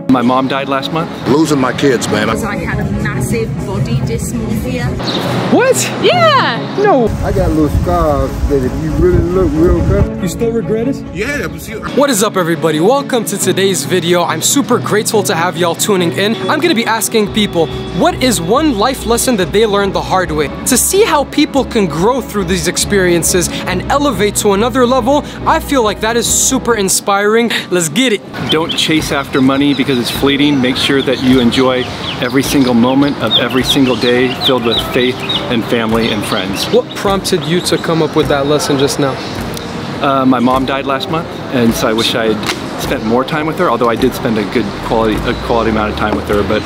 My mom died last month. Losing my kids, man. Because I had a massive body dysmorphia. What? Yeah! No. I got little scars that if you really look real careful. You still regret it? Yeah. What is up, everybody? Welcome to today's video. I'm super grateful to have y'all tuning in. I'm gonna be asking people, what is one life lesson that they learned the hard way? To see how people can grow through these experiences and elevate to another level, I feel like that is super inspiring. Let's get it. Don't chase after money because it's fleeting. Make sure that you enjoy every single moment of every single day filled with faith and family and friends. What prompted you to come up with that lesson just now? My mom died last month, and so I wish I had spent more time with her, although I did spend a quality amount of time with her, but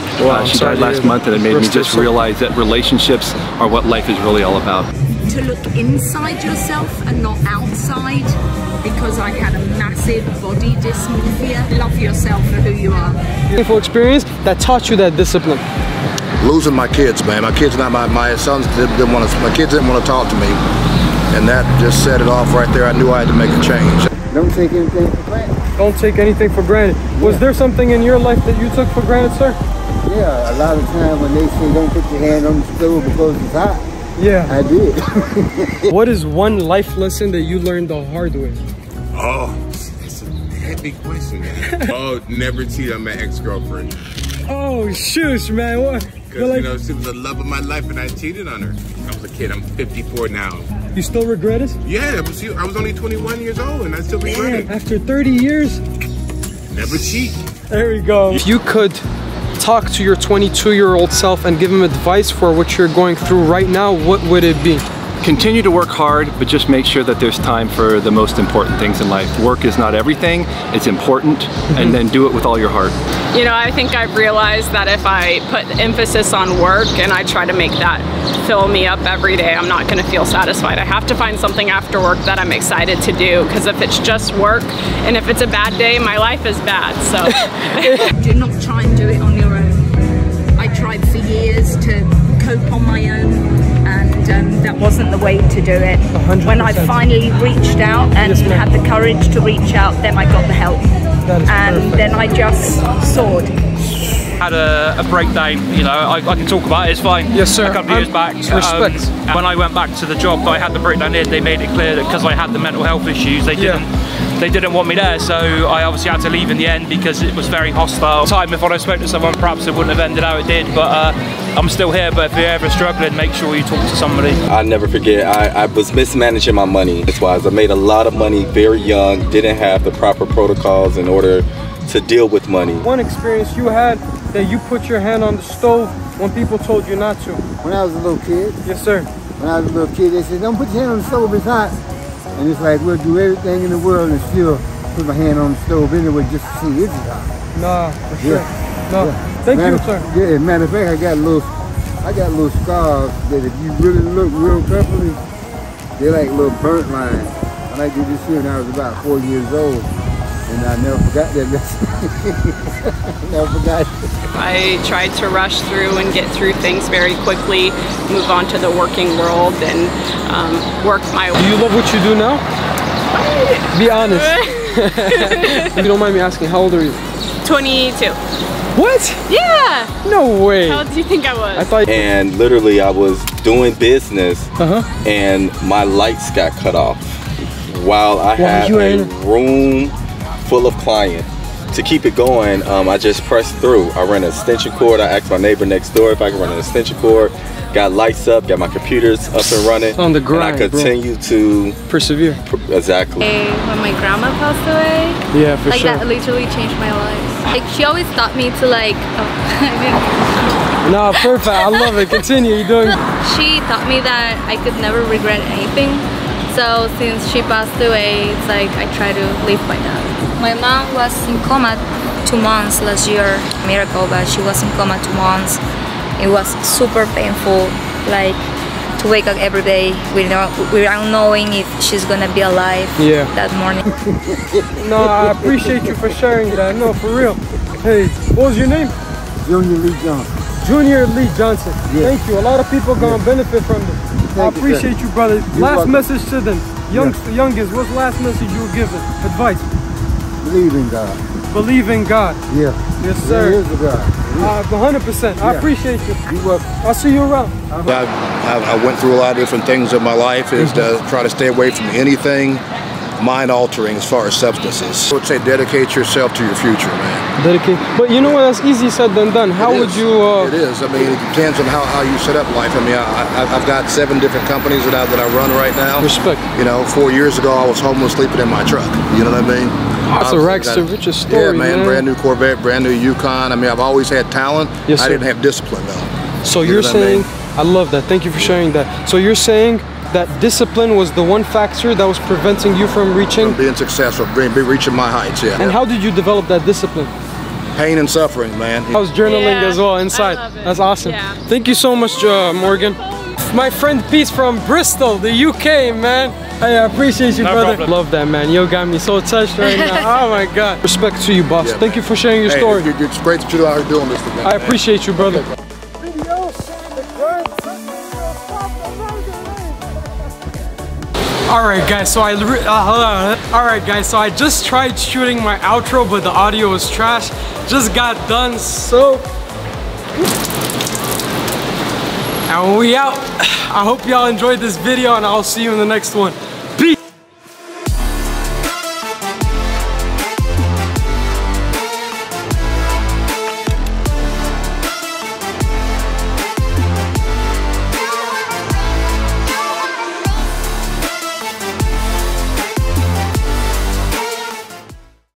she died last month, and it made me just realize that relationships are what life is really all about. To look inside yourself and not outside, because I had a massive body dysmorphia. Love yourself for who you are. Painful experience that taught you that discipline. Losing my kids, man. My kids, my sons didn't want to. My kids didn't want to talk to me, and that just set it off right there. I knew I had to make a change. Don't take anything for granted. Don't take anything for granted. Yeah. Was there something in your life that you took for granted, sir? Yeah, a lot of times when they say don't put your hand on the stove because it's hot. Yeah, I did. What is one life lesson that you learned the hard way? Oh, that's a heavy question, man. Oh, never cheat on my ex-girlfriend. Oh, shush, man. What? Because, like, you know, she was the love of my life and I cheated on her. I was a kid. I'm 54 now. You still regret it? Yeah, I was only 21 years old and I still regret it. After 30 years? Never cheat. There we go. If you could talk to your 22-year-old self and give him advice for what you're going through right now, what would it be? Continue to work hard, but just make sure that there's time for the most important things in life. Work is not everything, it's important, and then do it with all your heart. You know, I think I've realized that if I put emphasis on work and I try to make that fill me up every day, I'm not gonna feel satisfied. I have to find something after work that I'm excited to do, because if it's just work, and if it's a bad day, my life is bad, so. Do not try and do it on your own. I tried for years to cope on my own, and that wasn't the way to do it. 100%. When I finally reached out and had the courage to reach out, then I got the help. And then I just soared. Had a breakdown, you know, I can talk about it, it's fine. Yes, sir. A couple of years back. Respect. When I went back to the job that I had the breakdown in, they made it clear that because I had the mental health issues, they didn't want me there, so I obviously had to leave in the end because it was very hostile. Time, if I'd have spoken to someone, perhaps it wouldn't have ended how it did, but I'm still here. But if you're ever struggling, make sure you talk to somebody. I'll never forget, I was mismanaging my money. That's why I made a lot of money very young, didn't have the proper protocols in order to deal with money. One experience you had that you put your hand on the stove when people told you not to? When I was a little kid. Yes, sir. When I was a little kid, they said, don't put your hand on the stove, it's hot. And it's like, we'll do everything in the world and still put my hand on the stove anyway just to see if it's hot. Nah, for sure. Yeah. No. Yeah. Thank you, sir. Yeah, matter of fact, I got little scars that if you really look real carefully, they're like little burnt lines. And I did this here when I was about 4 years old. And I never forgot that lesson. Never forgot it. I tried to rush through and get through things very quickly, move on to the working world, and work my way. Do you love what you do now? Be honest. If you don't mind me asking, how old are you? 22. What? Yeah. No way. How old do you think I was? I thought. And literally, I was doing business, and my lights got cut off while I had a room full of clients. To keep it going, I just pressed through. I ran an extension cord. I asked my neighbor next door if I could run an extension cord. Got lights up, got my computers up and running. On the grind, and I continue to persevere. Exactly. When my grandma passed away, yeah, for sure. Like that literally changed my life. Like she always taught me to like. No, perfect. I love it. Continue. You're doing. She taught me that I could never regret anything. So since she passed away, it's like I try to live by that. My mom was in coma 2 months last year. Miracle, but she was in coma 2 months. It was super painful, like to wake up every day without knowing if she's gonna be alive that morning. No, I appreciate you for sharing that. No, for real. Hey, what was your name? Junior Lee Johnson. Junior Lee Johnson. Yeah. Thank you. A lot of people gonna benefit from this. I appreciate you, brother. Last message to them. Youngest, what's the last message you were given? Advice? Believe in God. Believe in God. Yeah. Yes, sir. There is a God. 100%. I appreciate you. You welcome. I'll see you around. I went through a lot of different things in my life. Is to try to stay away from anything mind-altering as far as substances. I would say dedicate yourself to your future, man. Dedicate. But you know what? That's easy said than done. How would you? It is. I mean, it depends on how you set up life. I mean, I've got 7 different companies that I run right now. Respect. You know, 4 years ago I was homeless, sleeping in my truck. You know what I mean? That's a rags to riches story, yeah, man. Brand new Corvette, brand new Yukon. I mean, I've always had talent. Yes, sir. I didn't have discipline though. So you're saying, I love that. Thank you for sharing that. So you're saying that discipline was the one factor that was preventing you from reaching? From being successful, reaching my heights, yeah. And how did you develop that discipline? Pain and suffering, man. I was journaling as well inside. That's awesome. Yeah. Thank you so much, Morgan. My friend Peace from Bristol, the UK, man. Hey, I appreciate you, brother. Problem. Love that, man. You got me so touched right now. Oh my God. Respect to you, boss. Yeah, Thank you for sharing your story. It's great that you're out here doing this today. I appreciate you, brother. Okay. Alright guys, so I just tried shooting my outro, but the audio was trash. Just got done, so and we out. I hope y'all enjoyed this video, and I'll see you in the next one.